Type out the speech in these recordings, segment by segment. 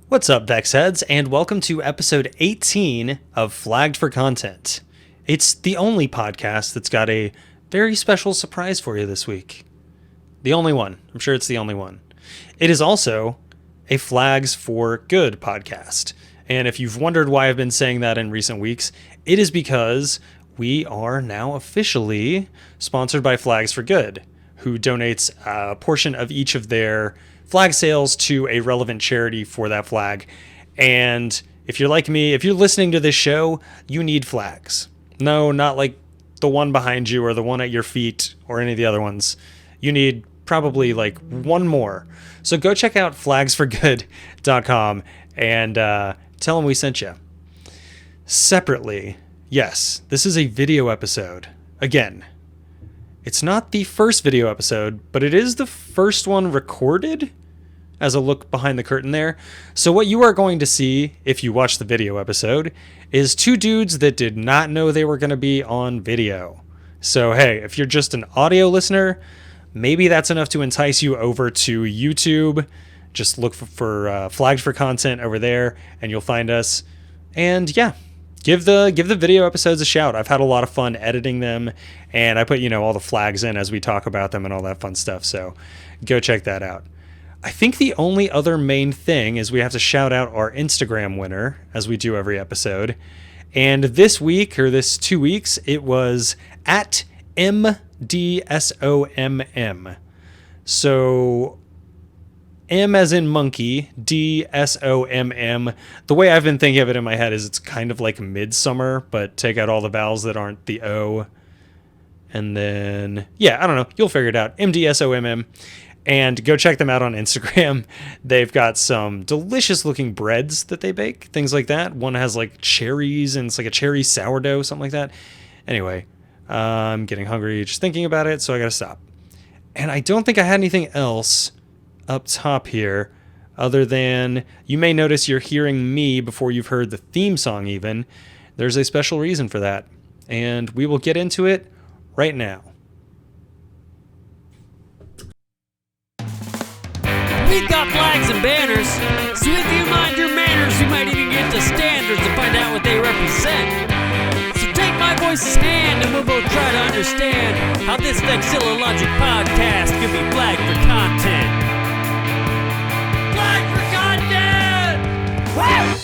What's up, Vex Heads, and welcome to episode 18 of Flagged for Content. It's the only podcast that's got a very special surprise for you this week. The only one. I'm sure it's the only one. It is also a Flags for Good podcast. And if you've wondered why I've been saying that in recent weeks, it is because we are now officially sponsored by Flags for Good, who donates a portion of each of their flag sales to a relevant charity for that flag. And if you're like me, if you're listening to this show, you need flags. No, not like the one behind you or the one at your feet or any of the other ones. You need probably like one more. So go check out flagsforgood.com and tell them we sent you. Separately, yes, this is a video episode. Again, it's not the first video episode, but it is the first one recorded as a look behind the curtain there. So what you are going to see if you watch the video episode is two dudes that did not know they were going to be on video. So hey, if you're just an audio listener, maybe that's enough to entice you over to YouTube. Just look for Flagged for Content over there and you'll find us. And yeah, give the video episodes a shout. I've had a lot of fun editing them, and I put, all the flags in as we talk about them and all that fun stuff. So go check that out. I think the only other main thing is we have to shout out our Instagram winner, as we do every episode. And this week, or this 2 weeks, it was at MDSOMM. So M as in monkey, DSOMM. The way I've been thinking of it in my head is it's kind of like midsummer, but take out all the vowels that aren't the O. And then, yeah, I don't know. You'll figure it out. MDSOMM. And go check them out on Instagram. They've got some delicious looking breads that they bake, things like that. One has like cherries and it's like a cherry sourdough, something like that. Anyway, I'm getting hungry just thinking about it, so I gotta stop. And I don't think I had anything else up top here other than you may notice you're hearing me before you've heard the theme song even. There's a special reason for that, and we will get into it right now. We've got flags and banners, so if you mind your manners, you might even get to standards to find out what they represent. So take my voice's hand and we'll both try to understand how this Vexillologic podcast could be flagged for content. Flag for content! Woo!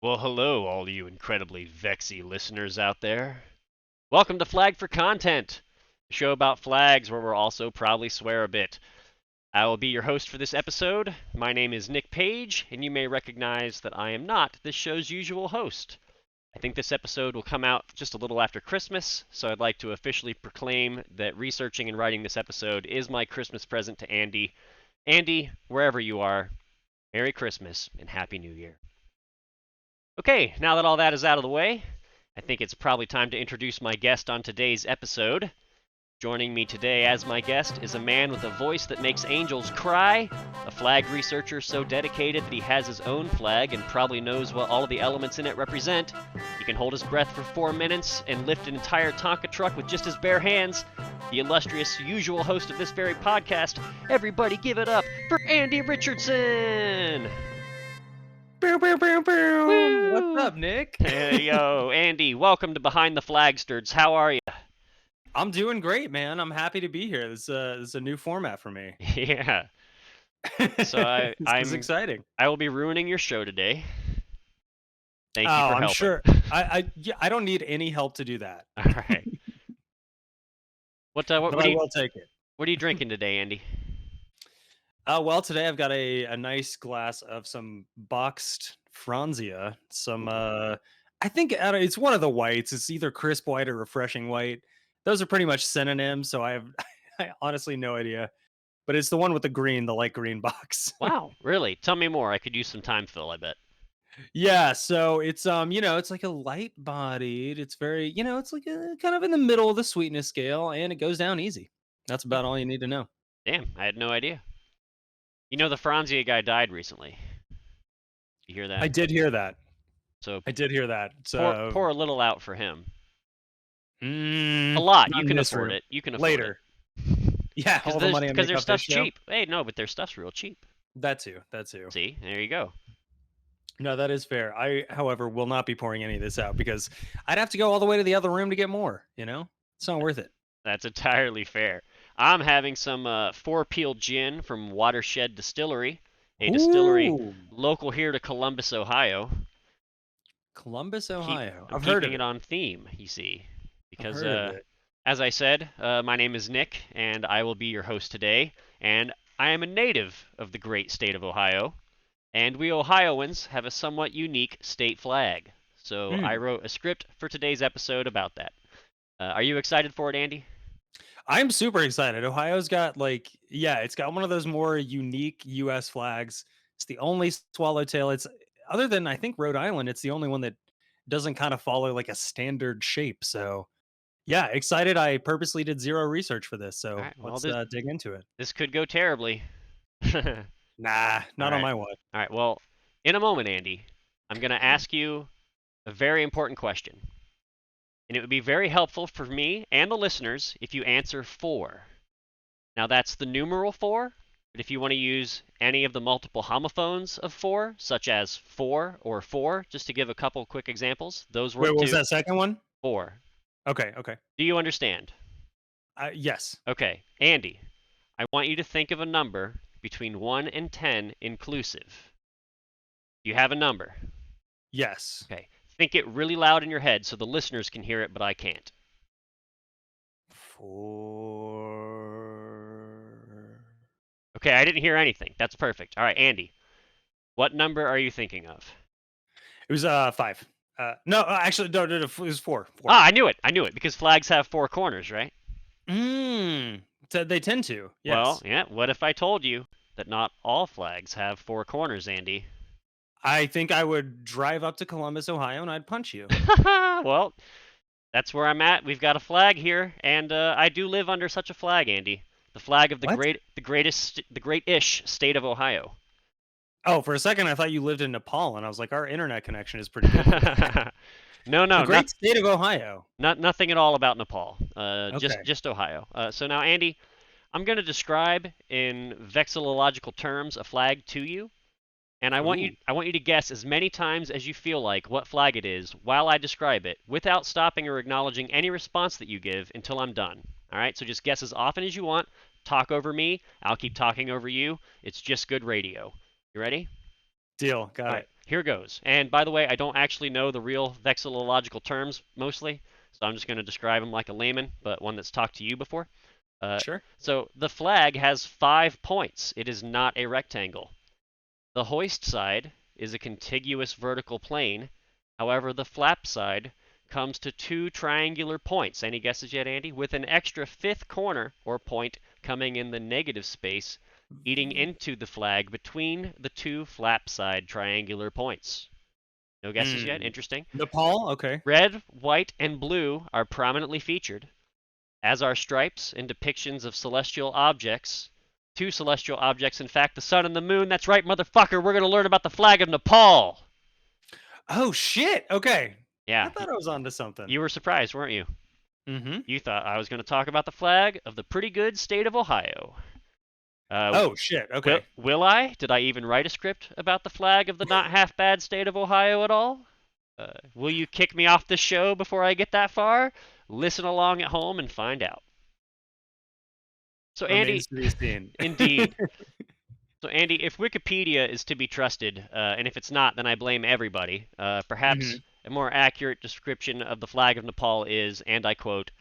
Well, hello, all you incredibly vexy listeners out there. Welcome to Flag for Content, a show about flags where we'll also proudly swear a bit. I will be your host for this episode. My name is Nick Page, and you may recognize that I am not this show's usual host. I think this episode will come out just a little after Christmas, so I'd like to officially proclaim that researching and writing this episode is my Christmas present to Andy. Andy, wherever you are, Merry Christmas and Happy New Year. Okay, now that all that is out of the way, I think it's probably time to introduce my guest on today's episode. Joining me today as my guest is a man with a voice that makes angels cry, a flag researcher so dedicated that he has his own flag and probably knows what all of the elements in it represent. He can hold his breath for 4 minutes and lift an entire Tonka truck with just his bare hands. The illustrious usual host of this very podcast. Everybody give it up for Andy Richardson! Bow, bow, bow, bow. Woo! What's up, Nick? Hey, yo, Andy, welcome to Behind the Flagsters. How are you? I'm doing great, man. I'm happy to be here. This is a new format for me. Yeah. So This is exciting. I will be ruining your show today. Thank you Oh, for helping. I'm sure. I don't need any help to do that. All right. What But what I are you will take it. what are you drinking today, Andy? Well, today I've got a nice glass of some boxed Franzia. Some I think it's one of the whites. It's either crisp white or refreshing white. Those are pretty much synonyms, so I have I honestly no idea. But it's the one with the green, the light green box. Wow, really? Tell me more. I could use some time fill, I bet. Yeah, so it's it's like a light bodied. It's very, it's like a, kind of in the middle of the sweetness scale, and it goes down easy. That's about all you need to know. Damn, I had no idea. You know the Franzia guy died recently. You hear that? I did hear that. So I did hear that. So pour a little out for him. mm, A lot. not You in can this afford room. it. You can afford Later. it. Yeah, all the money I Because make their off this stuff's show. cheap. Hey, no, but their stuff's real cheap. That too. That too. See, there you go. No, that is fair. I, however, will not be pouring any of this out because I'd have to go all the way to the other room to get more. It's not worth it. That's entirely fair. I'm having some four peel gin from Watershed Distillery, a distillery Ooh, local here to Columbus, Ohio. Columbus, Keep Ohio. I'm I've heard keeping of it it. on theme, you see, I've because heard of it. as I said, my name is Nick, and I will be your host today. And I am a native of the great state of Ohio, and we Ohioans have a somewhat unique state flag. So I Hmm. wrote a script for today's episode about that. Are you excited for it, Andy? I'm super excited. Ohio's got yeah, it's got one of those more unique US flags. It's the only swallowtail. It's other than I think Rhode Island, it's the only one that doesn't kind of follow like a standard shape. So yeah, excited. I purposely did zero research for this. All So right. Well, let's dig into it. this could go terribly. All Nah, not on right. my watch. All right. Well, in a moment, Andy, I'm going to ask you a very important question. And it would be very helpful for me and the listeners if you answer 4. Now, that's the numeral 4, but if you want to use any of the multiple homophones of 4, such as 4 or 4, just to give a couple quick examples, those Wait, work what was too. that second one? 4. Okay, okay. Do you understand? Yes, Okay. Andy, I want you to think of a number between 1 and 10 inclusive. You have a number. yes. Okay. Think it really loud in your head so the listeners can hear it, but I can't. 4. Okay, I didn't hear anything. That's perfect. All right, Andy, what number are you thinking of? It was 5. No, actually, no, it was 4. 4. Ah, I knew it. I knew it because flags have 4 corners, right? They tend to. Well, Yes. yeah, what if I told you that not all flags have 4 corners, Andy? I think I would drive up to Columbus, Ohio, and I'd punch you. Well, that's where I'm at. We've got a flag here, and I do live under such a flag, Andy. The flag of What? the great-ish state of Ohio. Oh, for a second, I thought you lived in Nepal, and I was like, our internet connection is pretty good here. No, The no, great state of Ohio. nothing at all about Nepal. Okay. Just Ohio. So now, Andy, I'm going to describe in vexillological terms a flag to you, and Ooh, I want you to guess as many times as you feel like what flag it is while I describe it, without stopping or acknowledging any response that you give until I'm done. All right? So just guess as often as you want. Talk over me. I'll keep talking over you. It's just good radio. You ready? deal. Got All right, it. here goes. And by the way, I don't actually know the real vexillological terms mostly, so I'm just going to describe them like a layman, but one that's talked to you before. Uh, Sure. so the flag has 5 points. It is not a rectangle. The hoist side is a contiguous vertical plane. However, the flap side comes to 2 triangular points. Any guesses yet, Andy? With an extra 5th corner or point coming in the negative space, eating into the flag between the 2 flap side triangular points. No guesses yet? Mm. Interesting. Nepal? Okay. Red, white, and blue are prominently featured, as are stripes and depictions of celestial objects. 2 celestial objects, in fact, the sun and the moon. That's right, motherfucker. We're going to learn about the flag of Nepal. Oh, shit. Okay. I Yeah, thought I was onto something. you were surprised, weren't you? Mm-hmm. You thought I was going to talk about the flag of the pretty good state of Ohio. Oh, shit. Okay. Will I? Did I even write a script about the flag of the not half bad state of Ohio at all? Will you kick me off the show before I get that far? Listen along at home and find out. So, Andy, Remains to be seen. indeed. So, Andy, if Wikipedia is to be trusted, and if it's not, then I blame everybody, Hmm. perhaps a more accurate description of the flag of Nepal is, and I quote,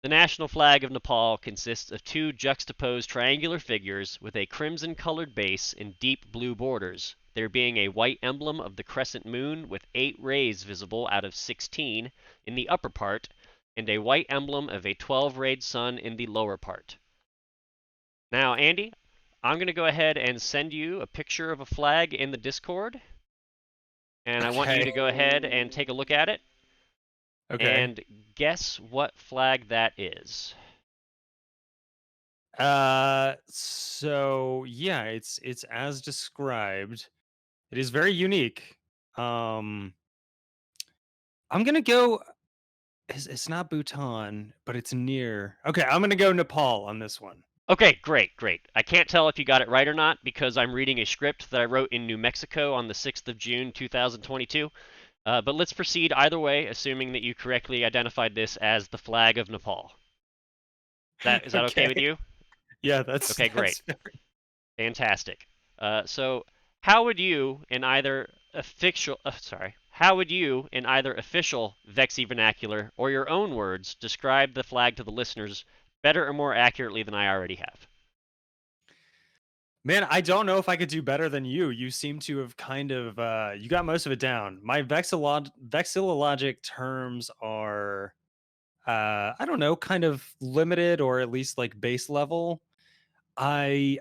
the national flag of Nepal consists of 2 juxtaposed triangular figures with a crimson-colored base and deep blue borders, there being a white emblem of the crescent moon with 8 rays visible out of 16 in the upper part, and a white emblem of a 12-rayed sun in the lower part. Now, Andy, I'm going to go ahead and send you a picture of a flag in the Discord, and I want you Okay. to go ahead and take a look at it Okay. and guess what flag that is. So yeah, it's as described. It is very unique. Um, I'm gonna go. It's not Bhutan, but it's near. Okay, I'm gonna go Nepal on this one. Okay, great, great. I can't tell if you got it right or not because I'm reading a script that I wrote in New Mexico on the 6th of June, 2022. But let's proceed either way, assuming that you correctly identified this as the flag of Nepal. Is that okay with Okay. you? Yeah, Okay, great. that's Fantastic. So, how would you in either how would you in either official Vexi vernacular or your own words describe the flag to the listeners better or more accurately than I already have? Man, I don't know if I could do better than you. You seem to have kind of you got most of it down. My vexillologic terms are I don't know, kind of limited or at least like base level. I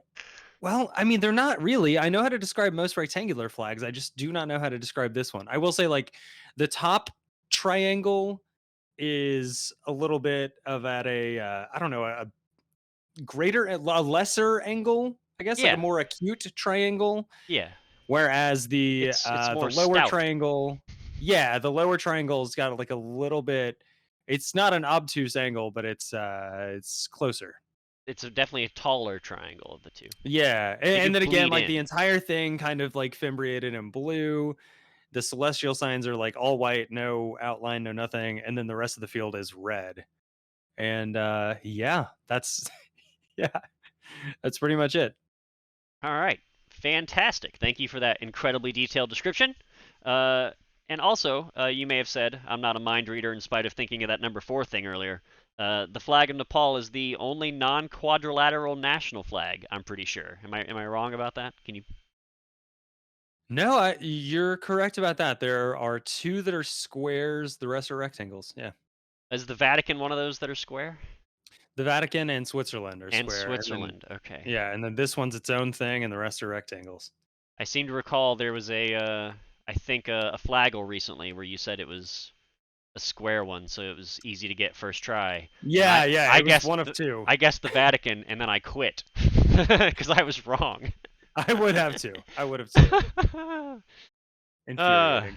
Well, I mean, they're not really. I know how to describe most rectangular flags. I just do not know how to describe this one. I will say like the top triangle is a little bit of at a I don't know, a a lesser angle, I guess, like a Yeah, more acute triangle. yeah. Whereas It's the more lower stout. triangle, yeah, the lower triangle's got like a little bit. It's not an obtuse angle, but it's closer. It's definitely a taller triangle of the two. Yeah, They do and then again, bleed like the in. entire thing kind of like fimbriated in blue. The celestial signs are like all white, no outline, no nothing, and then the rest of the field is red. And yeah, that's yeah, that's pretty much it. All right, fantastic. Thank you for that incredibly detailed description. Uh, and also, you may have said, I'm not a mind reader in spite of thinking of that number four thing earlier. The flag of Nepal is the only non-quadrilateral national flag. I'm pretty sure. Am I wrong about that? Can you? No, you're correct about that. There are two that are squares, the rest are rectangles. Yeah. Is the Vatican one of those that are square? The Vatican and Switzerland are And square. And then, Switzerland. Okay. yeah, and then this one's its own thing, and the rest are rectangles. I seem to recall there was I think a flagel recently where you said it was a square one, so it was easy to get first try. And Yeah, yeah, I it was guessed one of two. I guessed the Vatican, and then I quit because I was wrong. I would have to. I would have too. uh, Infuriating.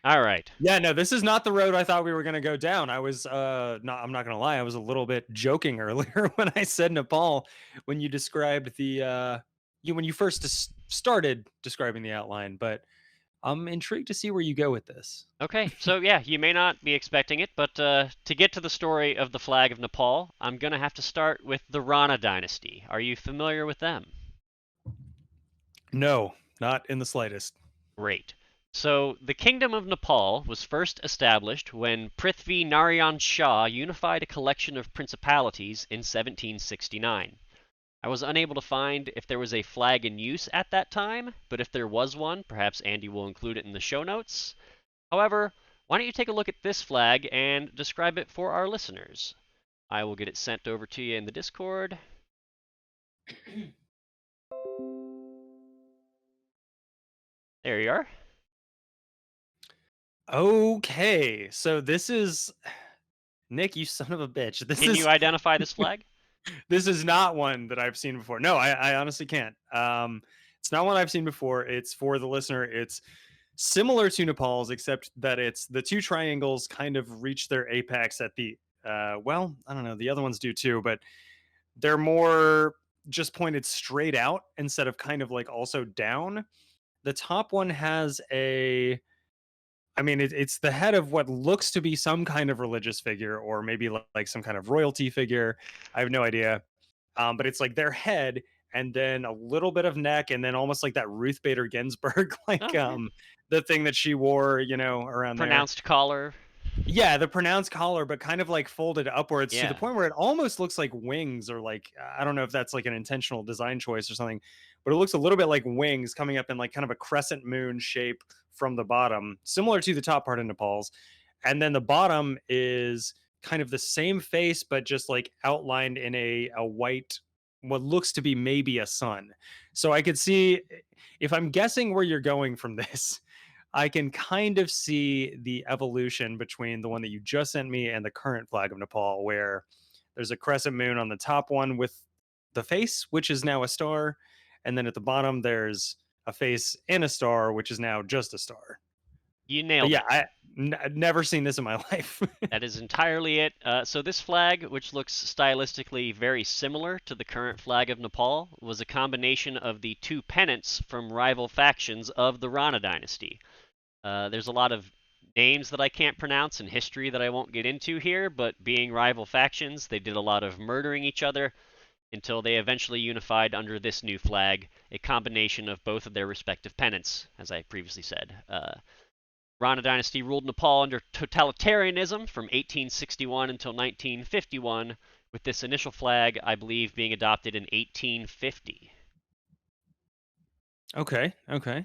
all right. Yeah, no, this is not the road I thought we were gonna go down. I was not I'm not gonna lie, I was a little bit joking earlier when I said Nepal when you described the when you first started describing the outline, but I'm intrigued to see where you go with this. Okay, so yeah, you may not be expecting it, but to get to the story of the flag of Nepal, I'm gonna have to start with the Rana dynasty. Are you familiar with them? No, not in the slightest. Great. So, the Kingdom of Nepal was first established when Prithvi Narayan Shah unified a collection of principalities in 1769. I was unable to find if there was a flag in use at that time, but if there was one, perhaps Andy will include it in the show notes. However, why don't you take a look at this flag and describe it for our listeners? I will get it sent over to you in the Discord. There you are. Okay, so this is Nick, you son of a bitch. Can you identify this flag? This is not one that I've seen before. No, I honestly can't. It's not one I've seen before. It's for the listener. It's similar to Nepal's, except that it's the two triangles kind of reach their apex at the well, I don't know. The other ones do too, but they're more just pointed straight out instead of kind of like also down. The top one has a I mean, it's the head of what looks to be some kind of religious figure, or maybe like some kind of royalty figure. I have no idea. But it's like their head, and then a little bit of neck, and then almost like that Ruth Bader Ginsburg, like Oh, yeah. the thing that she wore, around there. Pronounced collar. Yeah, the pronounced collar, but kind of like folded upwards to the Yeah. point where it almost looks like wings, or like I don't know if that's like an intentional design choice or something, but it looks a little bit like wings coming up in like kind of a crescent moon shape from the bottom, similar to the top part of Nepal's. And then the bottom is kind of the same face, but just like outlined in a white, what looks to be maybe a sun. So I could see if I'm guessing where you're going from this. I can kind of see the evolution between the one that you just sent me and the current flag of Nepal, where there's a crescent moon on the top one with the face, which is now a star. And then at the bottom, there's a face and a star, which is now just a star. You But nailed yeah, it. Never seen this in my life. That is entirely it. So this flag, which looks stylistically very similar to the current flag of Nepal, was a combination of the two pennants from rival factions of the Rana dynasty. There's a lot of names that I can't pronounce and history that I won't get into here, but being rival factions, they did a lot of murdering each other until they eventually unified under this new flag, a combination of both of their respective pennants, as I previously said. Rana dynasty ruled Nepal under totalitarianism from 1861 until 1951, with this initial flag, I believe, being adopted in 1850. Okay, okay.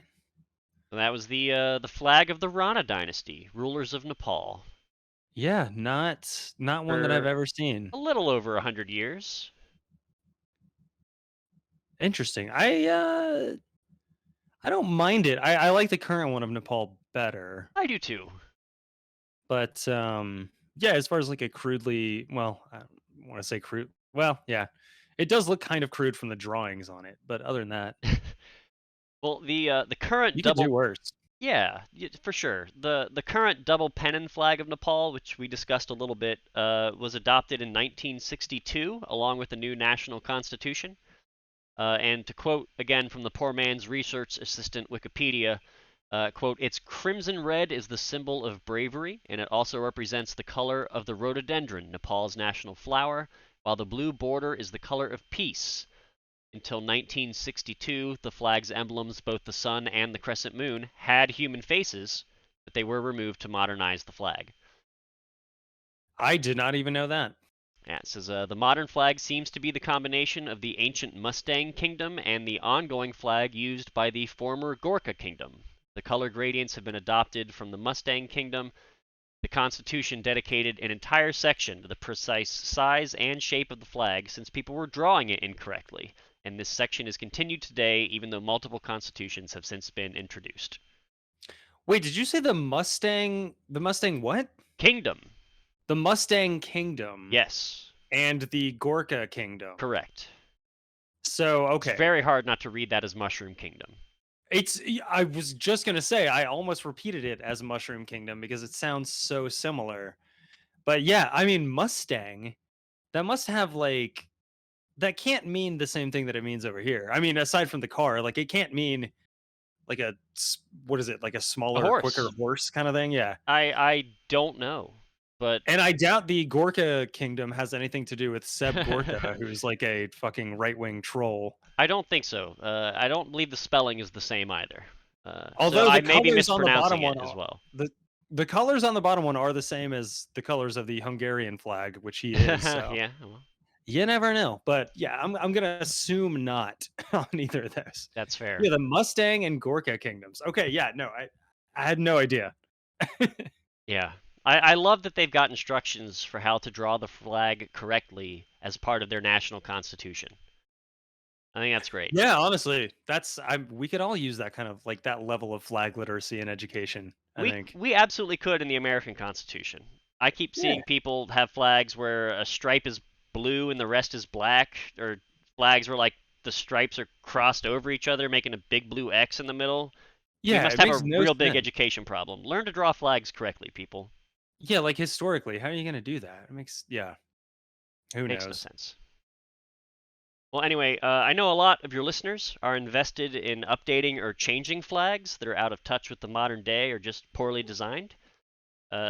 So that was the flag of the Rana dynasty, rulers of Nepal, Yeah, not one that I've for ever seen. a little over 100 years. Interesting. I don't mind it. I like the current one of Nepal better. I do too. But yeah, as far as like a crudely, well, I don't want to say crude. Well, yeah. It does look kind of crude from the drawings on it, but other than that, Well, the current you could do double, worse. yeah, for sure. The current double pennon flag of Nepal, which we discussed a little bit, was adopted in 1962 along with the new national constitution. And to quote again from the poor man's research assistant Wikipedia, quote, its crimson red is the symbol of bravery, and it also represents the color of the rhododendron, Nepal's national flower, while the blue border is the color of peace. Until 1962, the flag's emblems, both the sun and the crescent moon, had human faces, but they were removed to modernize the flag. I did not even know that. Yeah, it says the modern flag seems to be the combination of the ancient Mustang Kingdom and the ongoing flag used by the former Gorkha Kingdom. The color gradients have been adopted from the Mustang Kingdom. The Constitution dedicated an entire section to the precise size and shape of the flag since people were drawing it incorrectly, and this section is continued today even though multiple constitutions have since been introduced. Wait, did you say the Mustang what? Kingdom. The Mustang Kingdom Yes, and the Gorkha Kingdom. correct. So, It's okay. very hard not to read that as Mushroom Kingdom. I was just going to say I almost repeated it as Mushroom Kingdom because it sounds so similar. But yeah, I mean Mustang, that must have like that can't mean the same thing that it means over here. I mean, aside from the car, like it can't mean like what is it? Like a A smaller, quicker horse. horse kind of thing. Yeah. I don't know, but And I doubt the Gorkha kingdom has anything to do with Seb Gorka, who's like a fucking right-wing troll. I don't think so. I don't believe the spelling is the same either. So Although I the may be colors on the bottom mispronouncing it one as are well. the colors on the bottom one are the same as the colors of the Hungarian flag, which he is. So Yeah, well, you never know. But yeah, I'm gonna assume not on either of those. that's fair. Yeah, the Mustang and Gorkha kingdoms. Okay, yeah, no, I had no idea. Yeah. I love that they've got instructions for how to draw the flag correctly as part of their national constitution. I think that's great. Yeah, honestly, we could all use that kind of like that level of flag literacy in education, I We think. we absolutely could in the American Constitution. I keep Yeah. seeing people have flags where a stripe is blue and the rest is black, or flags where like the stripes are crossed over each other, making a big blue X in the middle. We Yeah, must it have makes a no real big sense. education problem. Learn to draw flags correctly, people. Yeah, like historically, how are you going to do that? Who Makes no knows? sense. Well, anyway, I know a lot of your listeners are invested in updating or changing flags that are out of touch with the modern day or just poorly designed.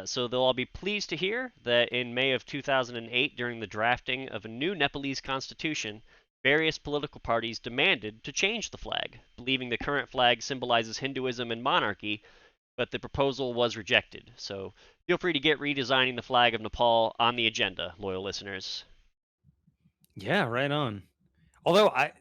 So they'll all be pleased to hear that in May of 2008, during the drafting of a new Nepalese constitution, various political parties demanded to change the flag, believing the current flag symbolizes Hinduism and monarchy, but the proposal was rejected. So feel free to get redesigning the flag of Nepal on the agenda, loyal listeners. Yeah, right on. Although I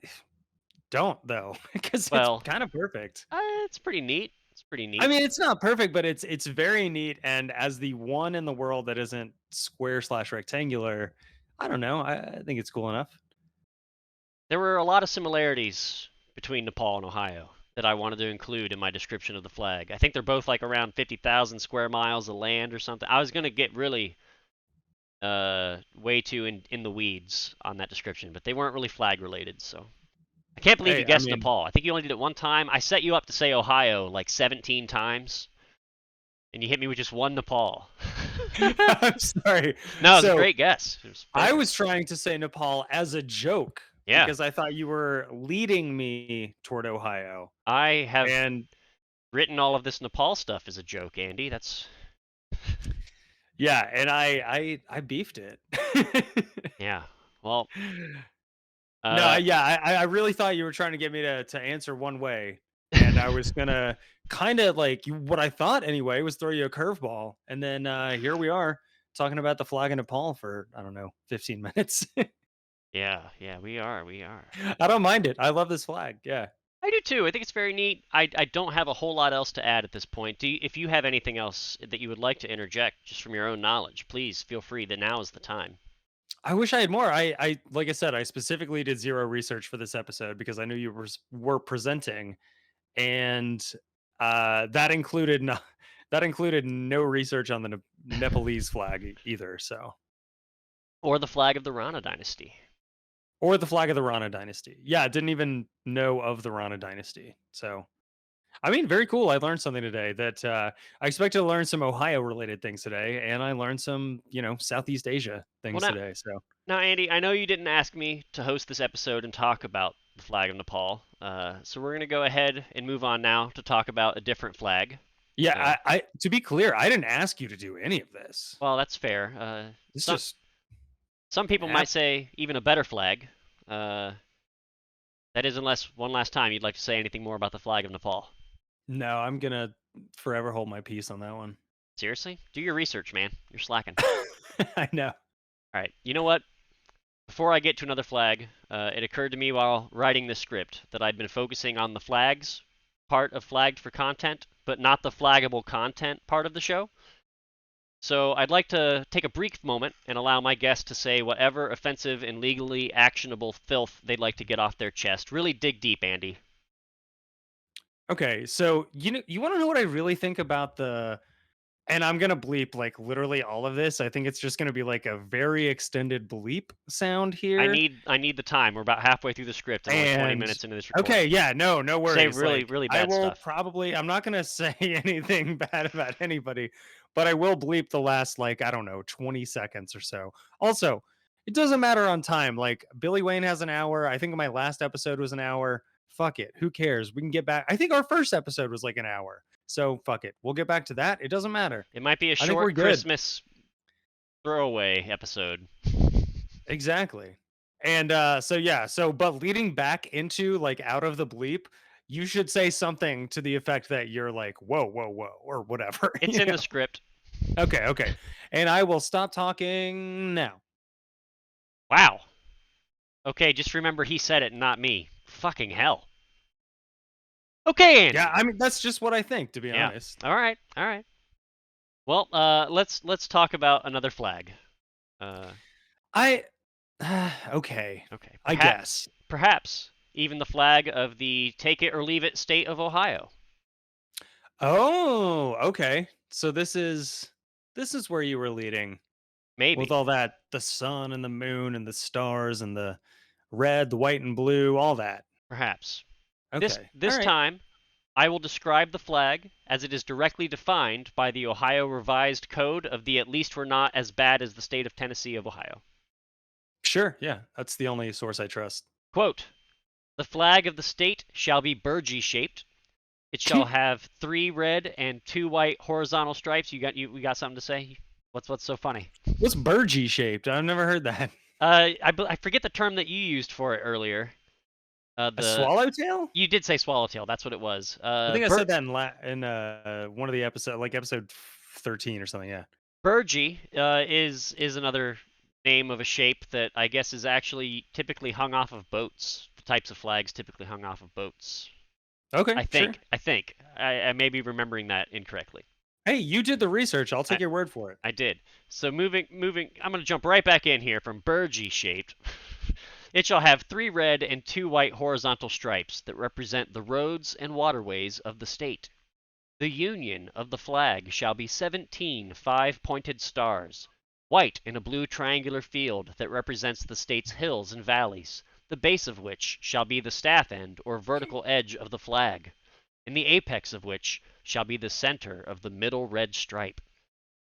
don't though, because it's Well, kind of perfect. it's pretty neat. It's pretty I neat. mean, it's not perfect, but it's very neat. And as the one in the world that isn't square/rectangular, I don't know. I think it's cool enough. There were a lot of similarities between Nepal and Ohio that I wanted to include in my description of the flag. I think they're both like around 50,000 square miles of land or something. I was going to get really way too in the weeds on that description, but they weren't really flag related, so I can't believe you Hey, I guessed mean, Nepal. I think you only did it one time. I set you up to say Ohio like 17 times, and you hit me with just one Nepal. I'm sorry. No, it was a So great guess. It was I perfect. was trying to say Nepal as a joke Yeah, because I thought you were leading me toward Ohio. I have And written all of this Nepal stuff as a joke, Andy. That's yeah, and I beefed it. yeah. Well, No, uh, yeah, I really thought you were trying to get me to answer one way, and I was gonna kind of like what I thought anyway was throw you a curveball, and then here we are talking about the flag of Nepal for I don't know 15 minutes. yeah, we are. I don't mind it. I love this flag. Yeah. I do too. I think it's very neat. I don't have a whole lot else to add at this point. If you have anything else that you would like to interject, just from your own knowledge, please feel free. That now is the time. I wish I had more. I like I said, I specifically did zero research for this episode because I knew you were presenting, and that included no, that included no research on the Nepalese flag either. So, Or the flag of the Rana dynasty. or the flag of the Rana dynasty. Yeah, I didn't even know of the Rana dynasty. So, I mean, very cool. I learned something today that I expected to learn some Ohio related things today, and I learned some, Southeast Asia Well, things now, today. So, now, Andy, I know you didn't ask me to host this episode and talk about the flag of Nepal. So we're gonna go ahead and move on now to talk about a different flag. yeah, Uh, I to be clear, I didn't ask you to do any of this. well, that's fair. This Some just some people might happened. say even a better flag. Uh, that is, unless one last time you'd like to say anything more about the flag of Nepal. No, I'm gonna forever hold my peace on that one. Seriously? Do your research, man. You're slacking. I know. All right. You know what? Before I get to another flag, it occurred to me while writing this script that I'd been focusing on the flags part of Flagged for Content, but not the flaggable content part of the show. So I'd like to take a brief moment and allow my guests to say whatever offensive and legally actionable filth they'd like to get off their chest. Really dig deep, Andy. Okay, so you want to know what I really think about the and I'm gonna bleep like literally all of this. I think it's just gonna be like a very extended bleep sound here. I need the time. We're about halfway through the script and only 20 And minutes into this okay, recording. yeah, no Say worries. really, Like really I bad will stuff. probably I'm not gonna say anything bad about anybody, but I will bleep the last like, I don't know, 20 seconds or so. Also, it doesn't matter on time. Like Billy Wayne has an hour. I think my last episode was an hour. Fuck it. Who cares? We can get back. I think our first episode was like an hour. So fuck it. We'll get back to that. It doesn't matter. It might be a I think we're short good. Christmas throwaway episode. Exactly. And so yeah, so but leading back into like out of the bleep, you should say something to the effect that you're like, whoa, whoa, whoa, or whatever. It's in the script. Okay. And I will stop talking now. Wow. Okay, just remember he said it, not me. Fucking hell. Okay, Yeah, Andy. I mean that's just what I think, to be Yeah. honest. All right. All right. Well, let's talk about another flag. Uh, I okay. okay. I guess. Perhaps even the flag of the take it or leave it state of Ohio. Oh, okay. So this is where you were leading with Maybe. all that the sun and the moon and the stars and the red, the white and blue, all that. Perhaps. This Okay. All this right. time I will describe the flag as it is directly defined by the Ohio Revised Code of the At least we're not as bad as the state of Tennessee of Ohio. Sure. Yeah. That's the only source I trust. Quote, the flag of the state shall be burgee shaped. It shall have 3 red and 2 white horizontal stripes. We got something to say? What's so funny? What's burgee shaped? I've never heard that. I forget the term that you used for it earlier. A The swallowtail? You did say swallowtail. That's what it was. I think I said that in one of the episode, like episode 13 or something. Yeah. Burgee is another name of a shape that I guess is actually typically hung off of boats. The types of flags typically hung off of boats. Okay. I Sure. think. I think. I may be remembering that incorrectly. Hey, you did the research. I'll I, take your word for it. I did. So moving. I'm going to jump right back in here from burgee shaped. It shall have 3 red and 2 white horizontal stripes that represent the roads and waterways of the state. The union of the flag shall be 17 5-pointed stars, white in a blue triangular field that represents the state's hills and valleys, the base of which shall be the staff end or vertical edge of the flag. in the apex of which shall be the center of the middle red stripe.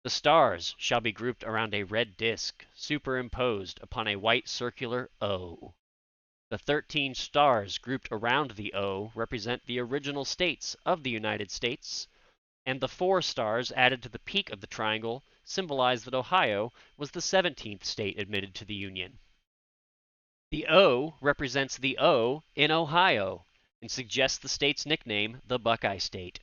The stars shall be grouped around a red disk, superimposed upon a white circular O. The 13 stars grouped around the O represent the original states of the United States, and the 4 stars added to the peak of the triangle symbolize that Ohio was the 17th state admitted to the Union. The O represents the O in Ohio and suggests the state's nickname, the Buckeye State.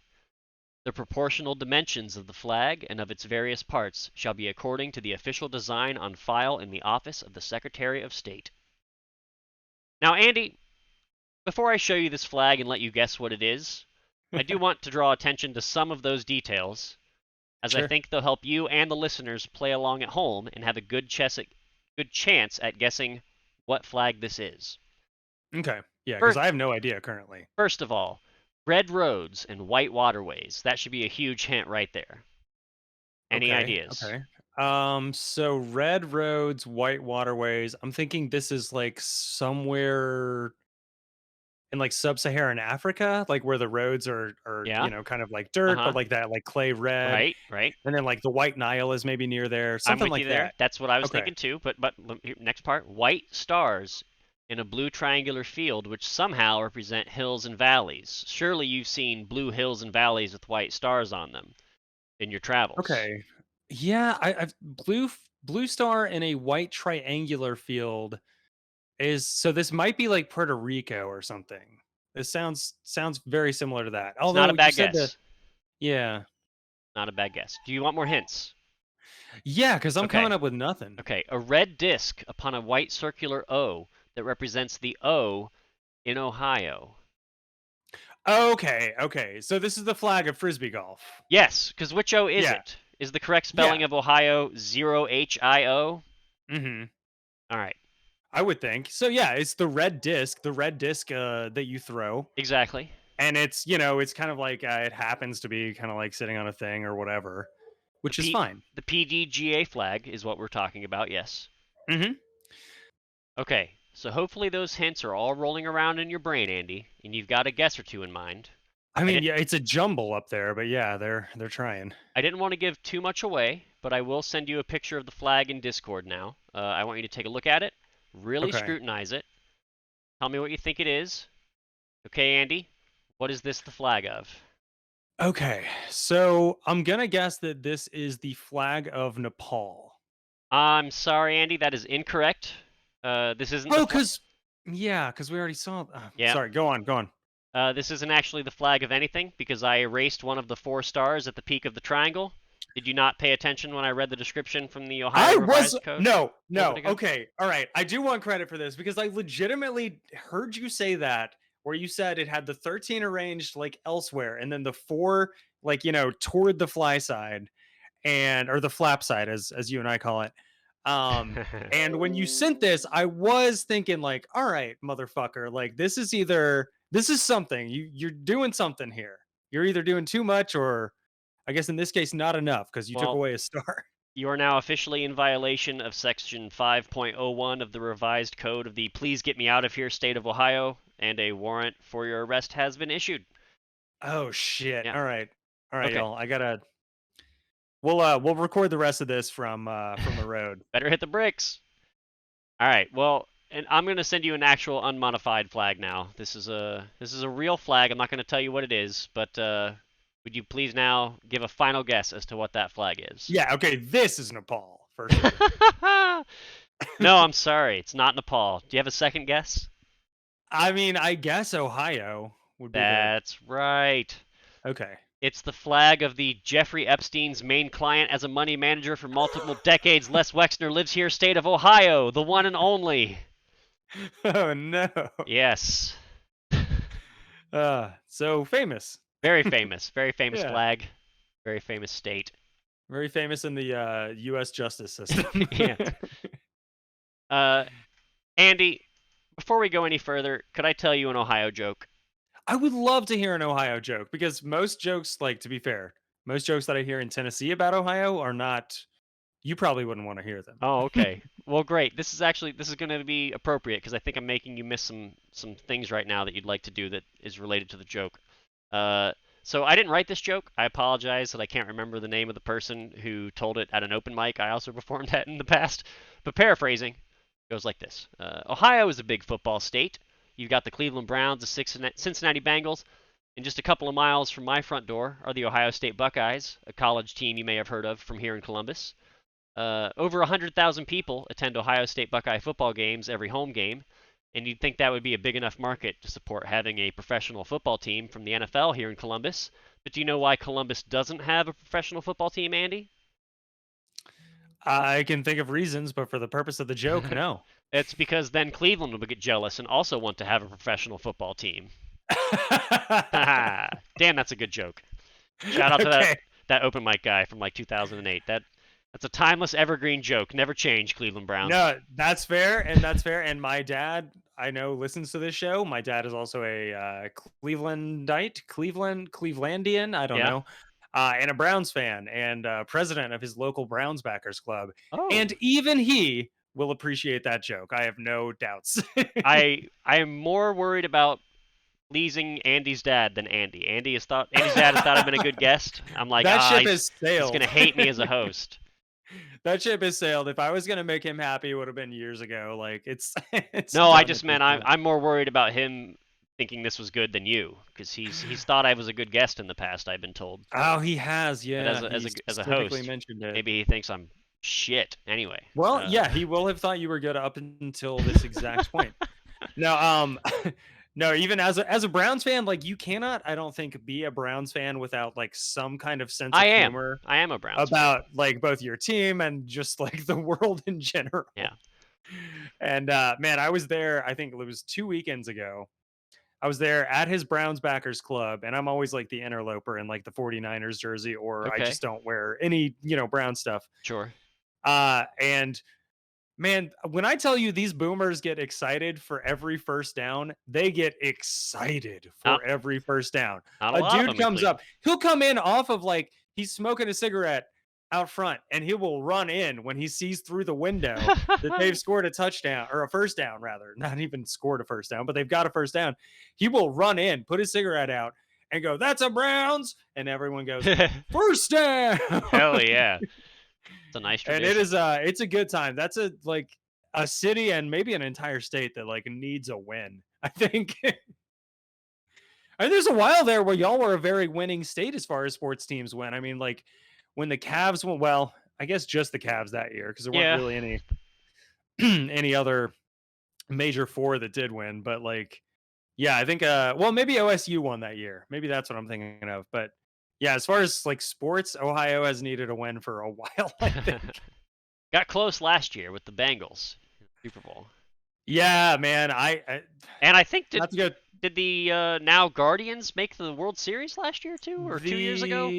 The proportional dimensions of the flag and of its various parts shall be according to the official design on file in the office of the Secretary of State. Now, Andy, before I show you this flag and let you guess what it is, I do want to draw attention to some of those details, as I Sure. think they'll help you and the listeners play along at home and have a good chance at guessing what flag this is. Okay. Yeah, because First, I have no idea currently. first of all, red roads and white waterways. That should be a huge hint right there. Any Okay. ideas? Okay. So red roads, white waterways. I'm thinking this is like somewhere in like sub-Saharan Africa, like where the roads are, Yeah? kind of like dirt, but Uh-huh. like that like clay red. Right, right. And then like the White Nile is maybe near there, I'm something with you like there. that. That's what I was Okay. thinking too. But next part, white stars in a blue triangular field, which somehow represent hills and valleys. Surely you've seen blue hills and valleys with white stars on them in your travels. Okay. Yeah, I've blue star in a white triangular field is so this might be like Puerto Rico or something. This sounds very similar to that. It's not a Although you bad said the guess. yeah. Not a bad guess. Do you want more hints? Yeah, because I'm coming Okay. up with nothing. Okay. A red disc upon a white circular O that represents the O in Ohio. Okay, okay. So this is the flag of frisbee golf. Yes, because which O is Yeah, it? Is the correct spelling yeah. of Ohio 0HIO? Hmm. All right. I would think. So yeah, it's the red disc that you throw. Exactly. And it's kind of like it happens to be kind of like sitting on a thing or whatever, The which is P fine. the PDGA flag is what we're talking about, yes. Hmm. Okay, so hopefully those hints are all rolling around in your brain, Andy, and you've got a guess or two in mind. I I mean, didn't yeah, it's a jumble up there, but yeah, they're trying. I didn't want to give too much away, but I will send you a picture of the flag in Discord now. I want you to take a look at it, really Okay. scrutinize it. Tell me what you think it is. Okay, Andy, what is this the flag of? Okay. So I'm gonna guess that this is the flag of Nepal. I'm sorry, Andy, that is incorrect. This isn't the Oh, flag. because we already saw. Yeah, Sorry. Go on. Go on. this isn't actually the flag of anything because I erased one of the 4 stars at the peak of the triangle. Did you not pay attention when I read the description from the Ohio I was Revised Code no, a little bit no. ago? Okay, all right. I do want credit for this because I legitimately heard you say that, where you said it had the 13 arranged like elsewhere, and then the four like toward the fly side and or the flap side as you and I call it. And when you sent this, I was thinking like, all right, motherfucker, like this is something you're doing something here. You're either doing too much or I guess in this case not enough because you took Well, away a star. you are now officially in violation of Section 5.01 of the Revised Code of the Please Get Me Out of Here State of Ohio, and a warrant for your arrest has been issued. Oh shit. Yeah. All right. All right, Okay. y'all. I gotta we'll record the rest of this from the road. Better hit the bricks. All right. Well, and I'm going to send you an actual unmodified flag now. This is a real flag. I'm not going to tell you what it is, but would you please now give a final guess as to what that flag is? Yeah, okay, this is Nepal for sure. No, I'm sorry. It's not Nepal. Do you have a second guess? I mean, I guess Ohio would be the That's right. okay. It's the flag of the Jeffrey Epstein's main client as a money manager for multiple decades. Les Wexner lives here, state of Ohio, the one and only. Oh no. Yes. So famous. Very famous Yeah. flag, very famous state. Very famous in the US justice system. Yeah. Uh, Andy, before we go any further, could I tell you an Ohio joke? I would love to hear an Ohio joke because most jokes, like to be fair, most jokes that I hear in Tennessee about Ohio are not you probably wouldn't want to hear them. Oh, okay. Well, great. This is going to be appropriate because I think I'm making you miss some things right now that you'd like to do that is related to the joke. So I didn't write this joke. I apologize that I can't remember the name of the person who told it at an open mic I also performed at in the past. But paraphrasing, it goes like this: Ohio is a big football state. You've got the Cleveland Browns, the Cincinnati Bengals, and just a couple of miles from my front door are the Ohio State Buckeyes, a college team you may have heard of from here in Columbus. Over 100,000 people attend Ohio State Buckeye football games every home game, and you'd think that would be a big enough market to support having a professional football team from the NFL here in Columbus. But do you know why Columbus doesn't have a professional football team, Andy? I can think of reasons, but for the purpose of the joke, no. It's because then Cleveland would get jealous and also want to have a professional football team. Damn, that's a good joke. Shout out to Okay. that open mic guy from like 2008. That's a timeless evergreen joke. Never change, Cleveland Browns. No, that's fair, and that's fair. And my dad, I know, listens to this show. My dad is also a Clevelandian. I don't Yeah. know, and a Browns fan, and president of his local Browns backers club. Oh. And even he will appreciate that joke. I have no doubts. I am more worried about pleasing Andy's dad than Andy. Andy's dad has thought I've been a good guest. I'm like, That ship he's has sailed. gonna hate me as a host. That ship has sailed. If I was gonna make him happy, it would have been years ago. Like it's No, I done at just this meant point. I'm more worried about him thinking this was good than you, because he's thought I was a good guest in the past. I've been told. Oh, he has. But Yeah, as he a specifically host, mentioned it. maybe he thinks I'm shit. Anyway. Well, yeah, he will have thought you were good up until this exact point. No, no, even as a Browns fan, like you cannot, I don't think, be a Browns fan without like some kind of sense I of am. humor I am a Browns fan. about like both your team and just like the world in general. Yeah. And man, I was there, I think it was 2 weekends ago. I was there at his Browns backers club, and I'm always like the interloper in like the 49ers jersey, or I Okay. just don't wear any, Brown stuff. Sure. And man, when I tell you these boomers get excited for every first down, they get excited Not, for every first down. not a A lot of dude them in comes up, Cleveland. he'll come in off of like he's smoking a cigarette out front, and he will run in when he sees through the window that they've scored a touchdown or a first down, rather, not even scored a first down, but they've got a first down. He will run in, put his cigarette out, and go, "That's a Browns," and everyone goes, "First down!" Hell yeah. It's a nice And tradition. it's a good time. That's a city and maybe an entire state that like needs a win. I think. And there's a while there where y'all were a very winning state as far as sports teams went. I mean, like when the Cavs went, well, I guess just the Cavs that year because there weren't Yeah. really any any other major four that did win. But like, yeah, I think well maybe OSU won that year. Maybe that's what I'm thinking of. But yeah, as far as like sports, Ohio has needed a win for a while, I think. Got close last year with the Bengals Super Bowl. Yeah, man. And I think Not to go did the now Guardians make the World Series last year too, or 2 years ago?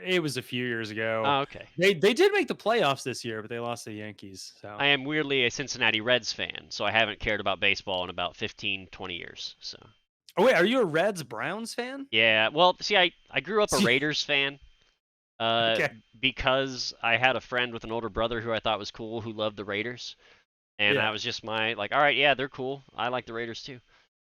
it was a few years ago. Oh, okay. They did make the playoffs this year, but they lost to the Yankees. So I am weirdly a Cincinnati Reds fan, so I haven't cared about baseball in about 15, 20 years. So oh wait, are you a Reds Browns fan? yeah, well, see, I grew up a Raiders fan. Okay. Because I had a friend with an older brother who I thought was cool who loved the Raiders, and Yeah. I was just like, all right, yeah, they're cool. I like the Raiders too.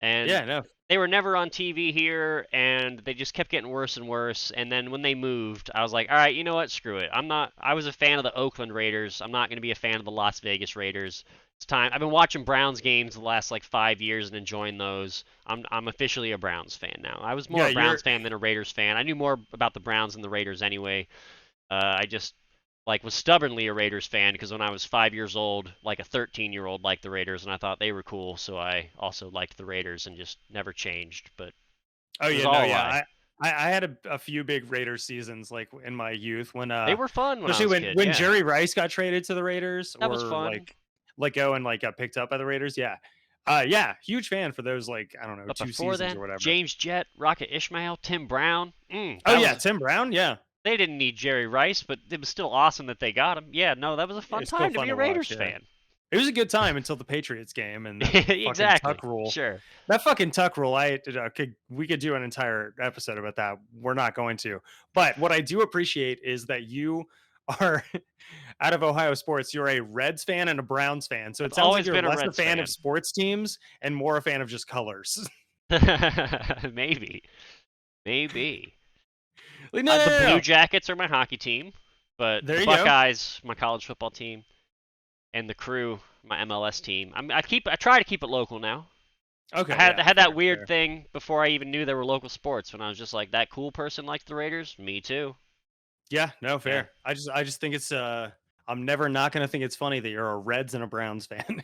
And Yeah, no. they were never on TV here, and they just kept getting worse and worse. And then when they moved, I was like, all right, you know what? Screw it. I was a fan of the Oakland Raiders. I'm not going to be a fan of the Las Vegas Raiders. It's time. I've been watching Browns games the last like 5 years and enjoying those. I'm officially a Browns fan now. I was more Yeah, a Browns fan than a Raiders fan. I knew more about the Browns than the Raiders anyway. I just like was stubbornly a Raiders fan because when I was 5 years old, like a 13-year-old liked the Raiders, and I thought they were cool, so I also liked the Raiders and just never changed. But Oh it was yeah, no, all a yeah. lie. I had a few big Raiders seasons like in my youth when They were fun when I especially was a when kid. when Yeah, Jerry Rice got traded to the Raiders that or was fun. like let go and like got picked up by the Raiders. Yeah. Yeah, huge fan for those like I don't know, But 2 before seasons or then, whatever. James Jett, Rocket Ishmael, Tim Brown. Oh yeah, Tim Brown, yeah. They didn't need Jerry Rice, but it was still awesome that they got him. Yeah, no, that was a fun It's still time to fun be a to watch, Raiders yeah. fan. It was a good time until the Patriots game and that fucking Exactly. tuck rule. Sure. That fucking tuck rule. We could do an entire episode about that. We're not going to. But what I do appreciate is that you are out of Ohio sports. You're a Reds fan and a Browns fan. So it I've sounds like always you're been a less a Reds fan fan. of sports teams and more a fan of just colors. Maybe. Maybe. Like, no, no, The no, Blue no. Jackets are my hockey team, but There the you go. Buckeyes, my college football team, and the Crew, my MLS team. I try to keep it local now. I Okay, had yeah, had that fair, weird fair. thing before I even knew there were local sports. When I was just like, that cool person likes the Raiders. Me too. Yeah, no, Yeah. fair. I just think it's I'm never not gonna think it's funny that you're a Reds and a Browns fan.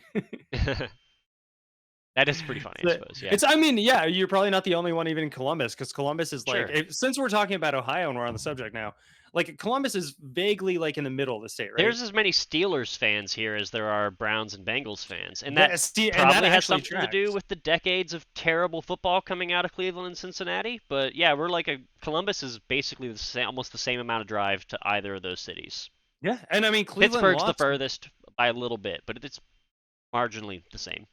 That is pretty funny, I So, suppose. Yeah. it's I mean, yeah, you're probably not the only one even in Columbus because Columbus is like Sure. since we're talking about Ohio and we're on the subject now, like Columbus is vaguely like in the middle of the state, right? There's as many Steelers fans here as there are Browns and Bengals fans, and that And that probably has actually something to do tracks. with the decades of terrible football coming out of Cleveland and Cincinnati. But yeah, we're like a Columbus is basically the same, almost the same amount of drive to either of those cities. Yeah, and I mean Cleveland Pittsburgh's the lost. furthest by a little bit, but it's marginally the same.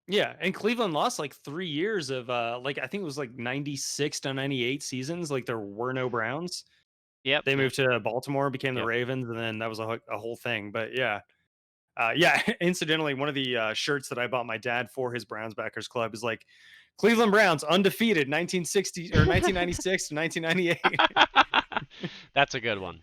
Yeah, and Cleveland lost like 3 years of like I think it was like 96 to 98 seasons. Like there were no Browns. Yep, They yep, moved to Baltimore, became the yep. Ravens, and then that was a whole thing. But yeah, yeah. Incidentally, one of the shirts that I bought my dad for his Browns backers club is like Cleveland Browns undefeated 1960 or 1996 to 1998. That's a good one.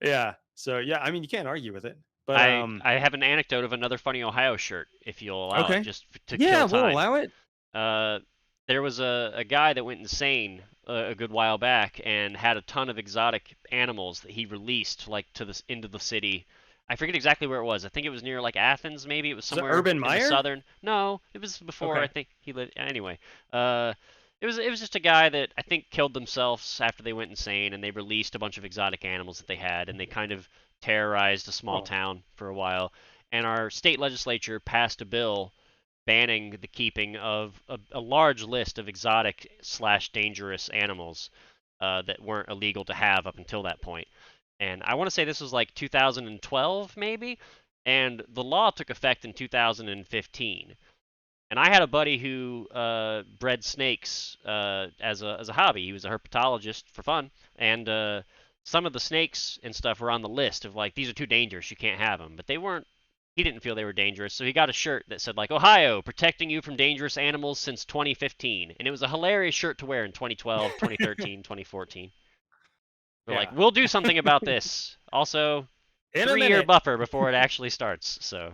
Yeah. So yeah, I mean you can't argue with it. But I have an anecdote of another funny Ohio shirt, if you'll allow it, okay. just to Yeah, kill we'll time. allow it. Uh, there was a guy that went insane a good while back and had a ton of exotic animals that he released like to this into the city. I forget exactly where it was. I think it was near like Athens, maybe it was Is it somewhere Urban in the Meyer? southern. No, it was before I Okay. think he lived. Anyway, uh, it was just a guy that I think killed themselves after they went insane, and they released a bunch of exotic animals that they had, and they kind of terrorized a small Oh, town for a while. And our state legislature passed a bill banning the keeping of a large list of exotic slash dangerous animals that weren't illegal to have up until that point. And I want to say this was like 2012 maybe, and the law took effect in 2015. And I had a buddy who bred snakes as a hobby. He was a herpetologist for fun, and some of the snakes and stuff were on the list of like these are too dangerous, you can't have them. But they weren't. He didn't feel they were dangerous, so he got a shirt that said like Ohio, protecting you from dangerous animals since 2015, and it was a hilarious shirt to wear in 2012, 2013, 2014. We're like, yeah. we'll do something about this. Also, In a 3 year minute. buffer before it actually starts. So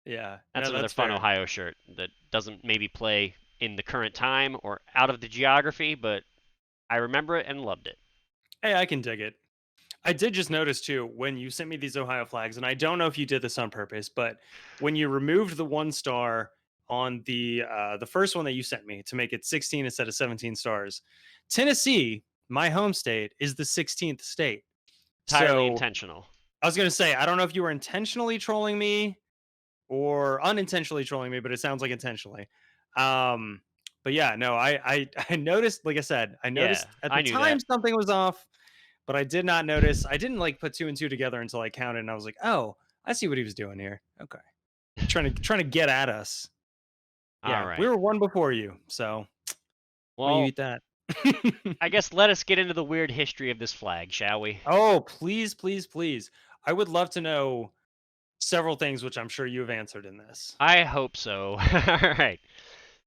Yeah. that's No, another that's fun fair. Ohio shirt that doesn't maybe play in the current time or out of the geography, but I remember it and loved it. Hey, I can dig it. I did just notice too when you sent me these Ohio flags, and I don't know if you did this on purpose, but when you removed the 1 star on the first one that you sent me to make it 16 instead of 17 stars, Tennessee, my home state, is the 16th state. Entirely So intentional. I was gonna say I don't know if you were intentionally trolling me or unintentionally trolling me, but it sounds like intentionally. Um, but yeah, no, I noticed, like I said, I Yeah, noticed at I the knew time that. something was off, but I did not notice. I didn't like put two and two together until I counted, and I was like, oh, I see what he was doing here. Okay, trying to get at us. All Yeah, we right. were one before you, so why don't you Well, eat that? I guess let us get into the weird history of this flag, shall we? Oh, please, please, please. I would love to know several things, which I'm sure you have answered in this. I hope so. All right.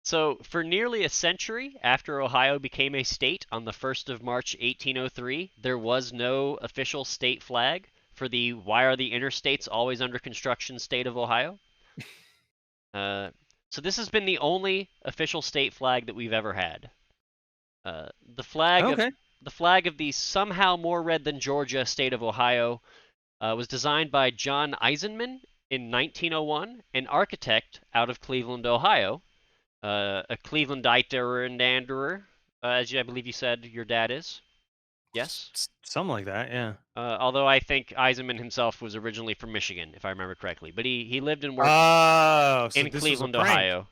So, for nearly a century after Ohio became a state on the 1st of March 1803, there was no official state flag for the Why Are the Interstates Always Under Construction state of Ohio. Uh, so, this has been the only official state flag that we've ever had. Uh, the flag of Okay. the flag of the somehow more red than Georgia state of Ohio was designed by John Eisenman in 1901, an architect out of Cleveland, Ohio, a Clevelanditer and Anderer, I believe you said your dad is. Yes. Something like that. Yeah. Although I think Eisenman himself was originally from Michigan, if I remember correctly, but he lived and worked Oh, so in this was a Cleveland, prank. Ohio.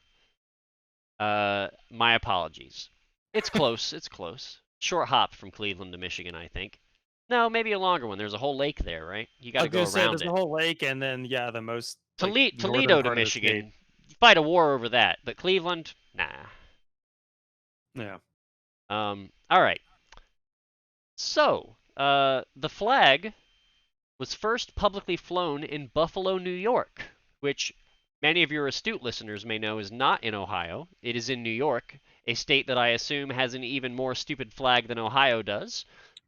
My apologies. It's close. It's close. Short hop from Cleveland to Michigan, I think. No, maybe a longer one. There's a whole lake there, right? You got I to was go gonna say around there's a it. whole lake, and then yeah, the most like northern Toledo to part of the state. Michigan, fight a war over that. But Cleveland, nah. Yeah. All right. So, the flag was first publicly flown in Buffalo, New York, which many of your astute listeners may know is not in Ohio. It is in New York, a state that I assume has an even more stupid flag than Ohio does.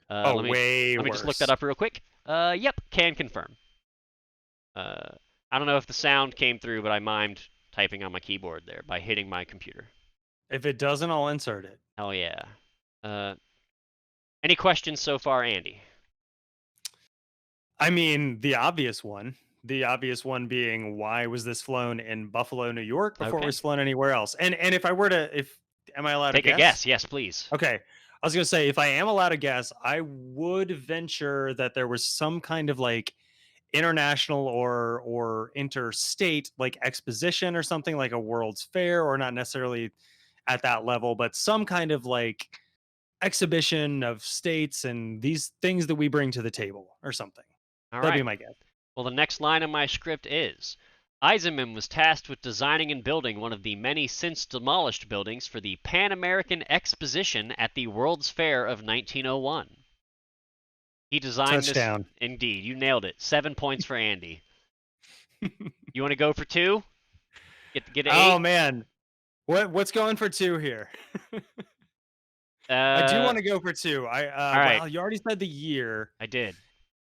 Oh, Let me way let me just look that worse. up real quick. Yep, can confirm. I don't know if the sound came through, but I mimed typing on my keyboard there by hitting my computer. If it doesn't, I'll insert it. Hell yeah. Uh, any questions so far, Andy? I mean, the obvious one. The obvious one being, why was this flown in Buffalo, New York before it Okay. was flown anywhere else? And if I were to, if am I allowed to Take a guess? guess. Yes, please. Okay. I was gonna say, if I am allowed to guess, I would venture that there was some kind of like international or interstate like exposition or something, like a World's Fair, or not necessarily at that level, but some kind of like exhibition of states and these things that we bring to the table or something. All That'd be right. my guess. Well, the next line of my script is Eisenman was tasked with designing and building one of the many since demolished buildings for the Pan American Exposition at the World's Fair of 1901. He designed this. Touchdown. Indeed, you nailed it. 7 points for Andy. You want to go for two? Get an Oh eight? man. What's going for two here? I do Uh, want to go for two. all right. Well, you already said the year. I did.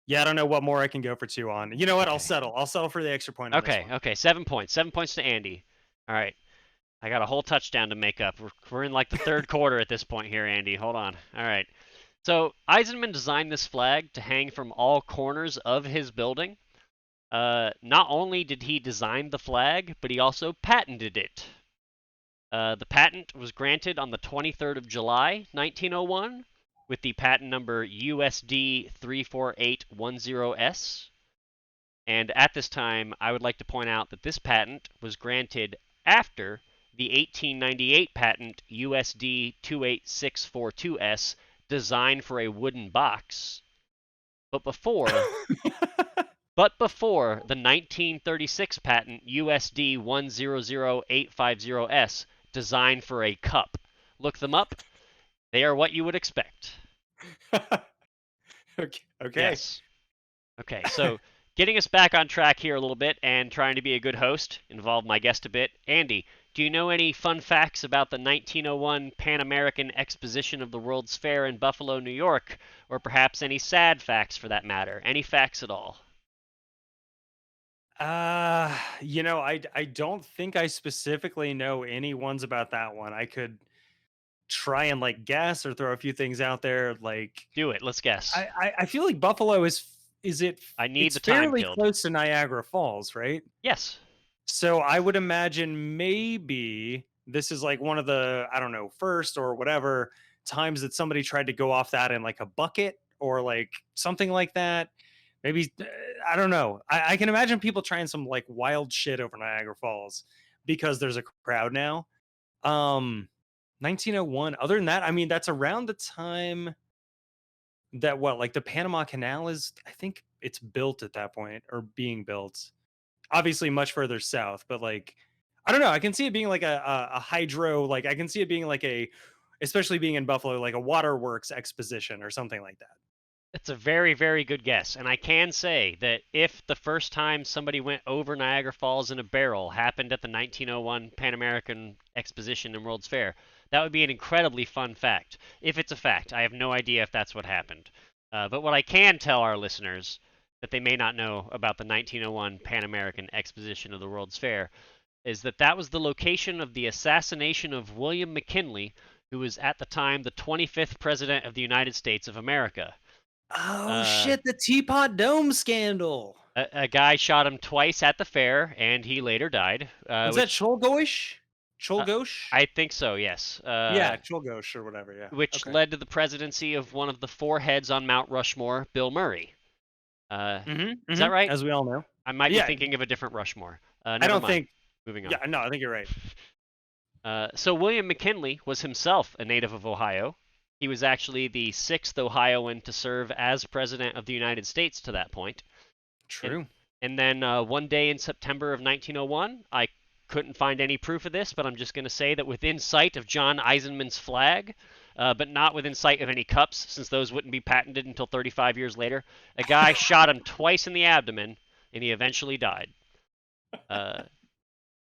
Yeah, I don't know what more I can go for two on. You know what? I'll Okay. settle. I'll settle for the extra point on this Okay. one. Okay. 7 points. 7 points to Andy. All right. I got a whole touchdown to make up. We're in like the third quarter at this point here, Andy. Hold on. All right. So Eisenman designed this flag to hang from all corners of his building. Not only did he design the flag, but he also patented it. The patent was granted on the 23rd of July, 1901, with the patent number USD 34810S. And at this time, I would like to point out that this patent was granted after the 1898 patent USD 28642S, designed for a wooden box, but before the 1936 patent USD 100850S, designed for a cup. Look them up. They are what you would expect. Okay. Yes. Okay, so getting us back on track here a little bit and trying to be a good host, involve my guest a bit. Andy, do you know any fun facts about the 1901 Pan American Exposition of the World's Fair in Buffalo, New York? Or perhaps any sad facts for that matter? Any facts at all? I don't think I specifically know any ones about that one. I could try and like guess or throw a few things out there. Like Do it. Let's guess. I feel like Buffalo is it I need it's the time fairly killed. close to Niagara Falls, right? Yes. So I would imagine maybe this is like one of the, I don't know, first or whatever times that somebody tried to go off that in like a bucket or like something like that. Maybe I don't know. I can imagine people trying some like wild shit over Niagara Falls because there's a crowd now. 1901. Other than that, I mean, that's around the time that what like the Panama Canal is. I think it's built at that point or being built. Obviously, much further south, but like I don't know. I can see it being like a hydro. Like I can see it being like a, especially being in Buffalo, like a waterworks exposition or something like that. That's a very, very good guess. And I can say that if the first time somebody went over Niagara Falls in a barrel happened at the 1901 Pan American Exposition and World's Fair, that would be an incredibly fun fact. If it's a fact, I have no idea if that's what happened. But what I can tell our listeners that they may not know about the 1901 Pan American Exposition of the World's Fair is that that was the location of the assassination of William McKinley, who was at the time the 25th President of the United States of America. Oh Uh, shit! The Teapot Dome scandal. a guy shot him twice at the fair, and he later died. Was that Cholgosh? Uh, Cholgosh? I think so, yes. Yeah, Cholgosh or whatever. Yeah. Which Okay. led to the presidency of one of the four heads on Mount Rushmore, Bill Murray. Uh, is that right? As we all know. I might be Yeah. thinking of a different Rushmore. I Never don't mind. think. Moving on. Yeah. No, I think you're right. So William McKinley was himself a native of Ohio. He was actually the sixth Ohioan to serve as president of the United States to that point. And, True. and then one day in September of 1901, I couldn't find any proof of this, but I'm just going to say that within sight of John Eisenman's flag, but not within sight of any cups, since those wouldn't be patented until 35 years later, a guy shot him twice in the abdomen, and he eventually died. Uh,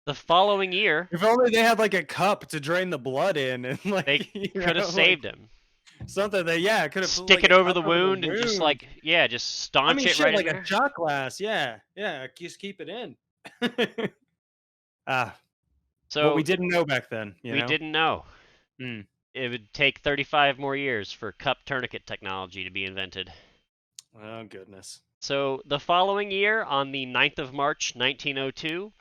The following year, If only they had like a cup to drain the blood in, and they like could have like saved him. something that yeah could have put Stick like it a over cup the over the wound and just wound. like, yeah, just I staunch mean, it shit, right in like a there. shot glass. Yeah, yeah, just keep it in. ah, what we So didn't know back then, you we know. didn't know. Mm. It would take 35 more years for cup tourniquet technology to be invented. Oh goodness. So the following year, on the 9th of March, 1902,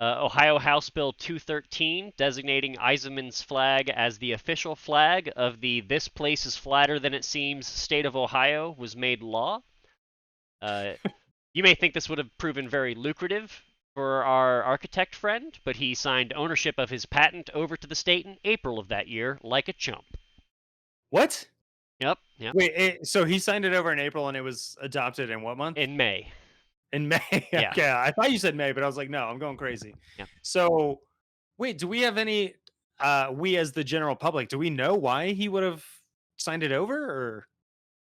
Ohio House Bill 213, designating Eisenman's flag as the official flag of the This Place is Flatter Than It Seems state of Ohio, was made law. Uh, you may think this would have proven very lucrative for our architect friend, but he signed ownership of his patent over to the state in April of that year, like a chump. What? Yep, yep. Wait, so he signed it over in April, and it was adopted in what month? In May. In May. Yeah, Okay, I thought you said May, but I was like, no, I'm going crazy. yep. So, wait, do we have any? We as the general public, do we know why he would have signed it over? Or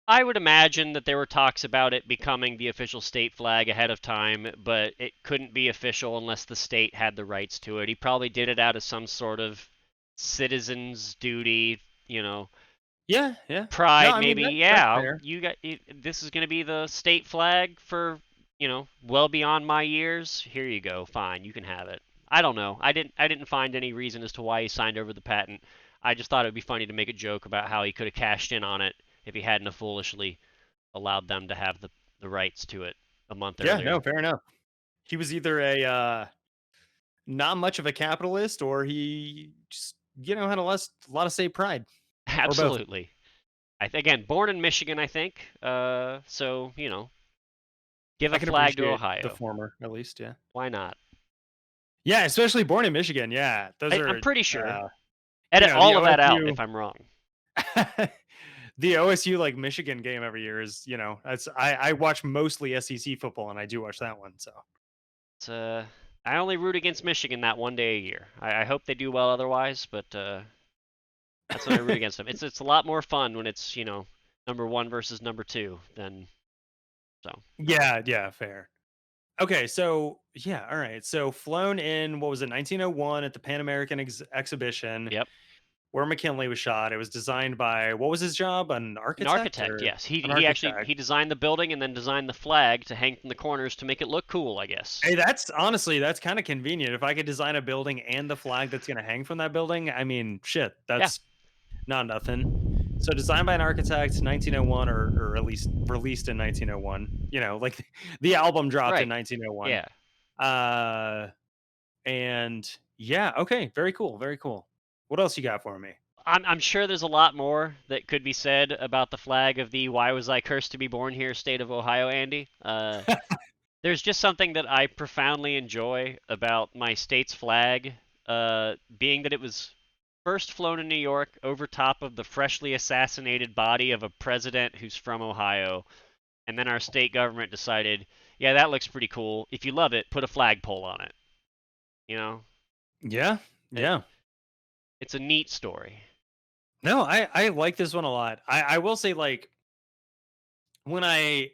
I would imagine that there were talks about it becoming the official state flag ahead of time, but it couldn't be official unless the state had the rights to it. He probably did it out of some sort of citizen's duty, yeah, yeah. No, pride I mean maybe. that's Yeah, fair. this is going to be the state flag for, well beyond my years. Here you go. Fine, you can have it. I don't know. I didn't find any reason as to why he signed over the patent. I just thought it would be funny to make a joke about how he could have cashed in on it if he hadn't have foolishly allowed them to have the rights to it a month Yeah, no, earlier. fair enough. He was either a not much of a capitalist, or he just had a lot of state pride, or both. Absolutely. Again, born in Michigan, I think. So give I a can flag to appreciate the Ohio. former, at least. Yeah. Why not? Yeah, especially born in Michigan. Yeah, those I'm are pretty sure. uh, Edit the all of that out OSU if I'm wrong. the OSU like Michigan game every year is that's I watch mostly SEC football, and I do watch that one. So It's, I only root against Michigan that one day a year. I hope they do well otherwise, but that's when I root against them. It's a lot more fun when it's number one versus number two than so. yeah, yeah, fair. Okay, so yeah, all right. So flown in what was it, 1901 at the Pan American Exhibition, Yep. where McKinley was shot. It was designed by what was his job? An An architect architect, or yes. He an he actually architect? he designed the building and then designed the flag to hang from the corners to make it look cool, I guess. Hey, that's honestly that's kind of convenient. If I could design a building and the flag that's going to hang from that building, I mean, shit, Yeah. that's not nothing. So designed by an architect, 1901, or at least released in 1901. Like the album dropped in Right. 1901. Yeah. Uh, and yeah, okay, very cool, very cool. What else you got for me? I'm sure there's a lot more that could be said about the flag of the "Why was I cursed to be born here" state of Ohio, Andy. There's just something that I profoundly enjoy about my state's flag, being that it was first flown in New York over top of the freshly assassinated body of a president who's from Ohio, and then our state government decided, yeah, that looks pretty cool. If you love it, put a flagpole on it. You know, Yeah, it, yeah. it's a neat story. No, I like this one a lot. I will say, like, when I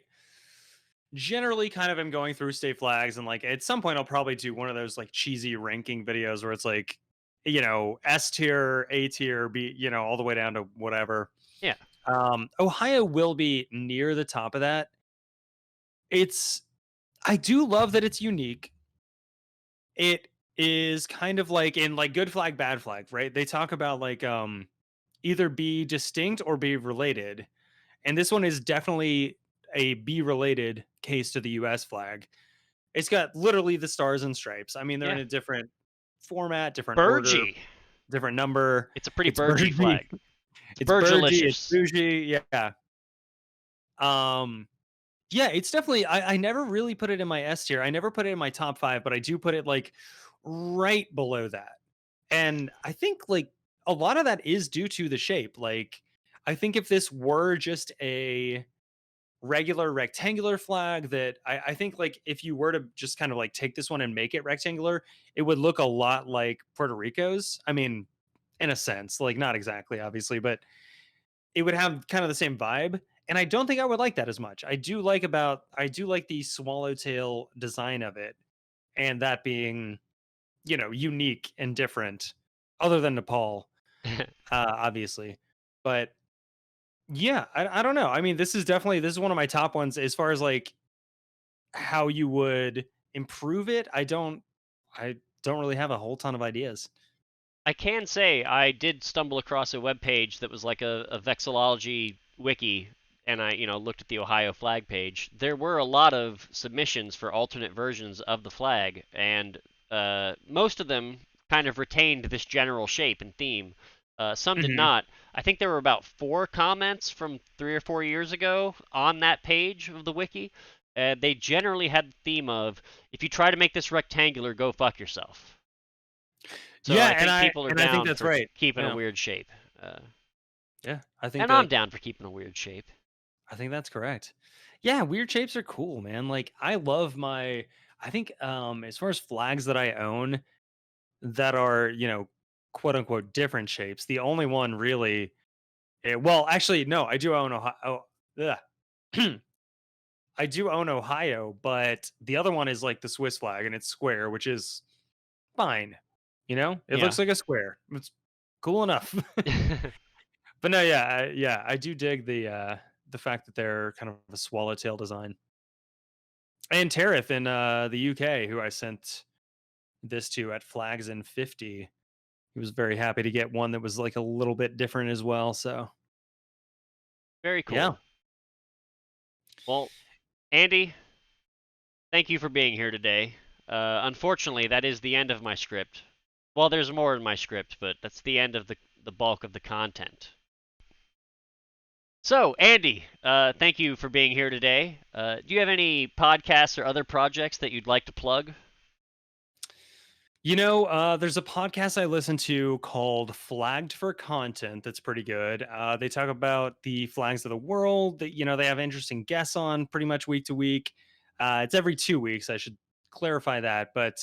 generally kind of am going through state flags, and like at some point I'll probably do one of those like cheesy ranking videos where it's like S tier, A tier, B, all the way down to whatever. Yeah. Ohio will be near the top of that. It's I do love that it's unique. It is kind of like in like good flag, bad flag, right? They talk about like either be distinct or be related. And this one is definitely a be related case to the US flag. It's got literally the stars and stripes. I mean, they're in Yeah. a different format, different order, Burgee. different number. It's a pretty It's burgee burgee. flag. It's It's burgee. It's burgelicious. bougie. Yeah. Um, yeah, it's definitely I never really put it in my S tier. I never put it in my top 5, but I do put it like right below that. And I think like a lot of that is due to the shape. Like I think if this were just a regular rectangular flag, that I think like if you were to just kind of like take this one and make it rectangular, it would look a lot like Puerto Rico's. I mean, in a sense, like not exactly obviously, but it would have kind of the same vibe. And I don't think I would like that as much. I do like the swallowtail design of it, and that being unique and different, other than Nepal, obviously. But yeah, I don't know. I mean, this is one of my top ones as far as like how you would improve it. I don't really have a whole ton of ideas. I can say I did stumble across a web page that was like a vexillology wiki, and I, looked at the Ohio flag page. There were a lot of submissions for alternate versions of the flag, and most of them kind of retained this general shape and theme. Some did Hmm. not. I think there were about 4 comments from 3 or 4 years ago on that page of the wiki. They generally had the theme of, if you try to make this rectangular, go fuck yourself. So Yeah, I and think I people are and I think down that's for right. keeping a Yeah, weird shape. Uh, yeah. I think and I'm that down for keeping a weird shape. I think that's correct. Yeah, weird shapes are cool, man. Like I love my. I think as far as flags that I own that are quote unquote different shapes, the only one really. Well, actually, no, I do own Ohio. I do own Ohio, but the other one is like the Swiss flag and it's square, which is fine. It Yeah. looks like a square. It's cool enough. But no, yeah, I do dig the fact that they're kind of a swallowtail design. And Tareth in the UK, who I sent this to at Flags in 50, he was very happy to get one that was like a little bit different as well. So Very yeah, cool. Well, Andy, thank you for being here today. Unfortunately, that is the end of my script. Well, there's more in my script, but that's the end of the bulk of the content. So, Andy, thank you for being here today. Do you have any podcasts or other projects that you'd like to plug? there's a podcast I listen to called Flagged for Content that's pretty good. They talk about the flags of the world. That they have interesting guests on pretty much week to week. It's every 2 weeks. I should clarify that, but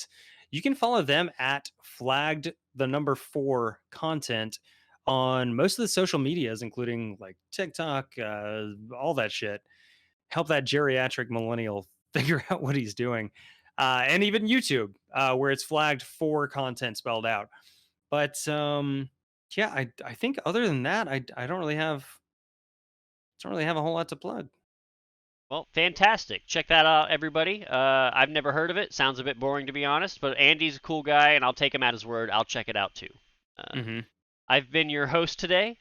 you can follow them at Flagged the number 4 content on most of the social medias, including like TikTok, all that shit. Help that geriatric millennial figure out what he's doing. And even YouTube, where it's flagged for content spelled out. But yeah, I think other than that, I don't really have a whole lot to plug. Well, fantastic. Check that out, everybody. I've never heard of it. Sounds a bit boring, to be honest, but Andy's a cool guy, and I'll take him at his word. I'll check it out, too. Uh, Hmm. I've been your host today.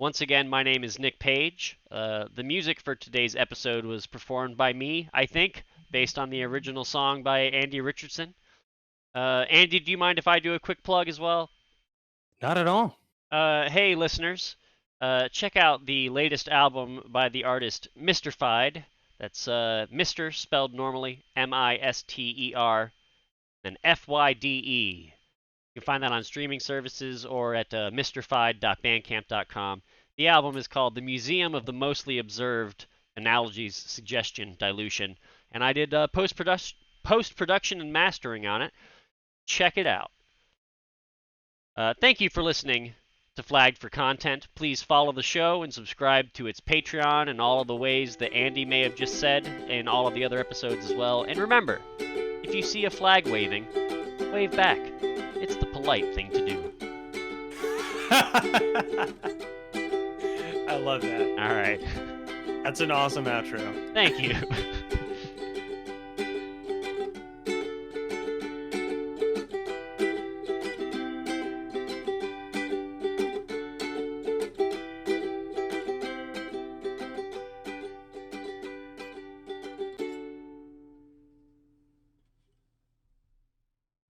Once again, my name is Nick Page. The music for today's episode was performed by me, I think, based on the original song by Andy Richardson. Andy, do you mind if I do a quick plug as well? Not at all. Hey, listeners, check out the latest album by the artist Misterfied. That's Mister spelled normally, Mister, and Fyde. You can find that on streaming services or at misterfied.bandcamp.com. The album is called The Museum of the Mostly Observed Analogies, Suggestion, Dilution, and I did post-production and mastering on it. Check it out. Thank you for listening to Flagged for Content. Please follow the show and subscribe to its Patreon and all of the ways that Andy may have just said in all of the other episodes as well. And remember, if you see a flag waving, wave back. It's the polite thing to do. I love that. All right. That's an awesome outro. Thank you.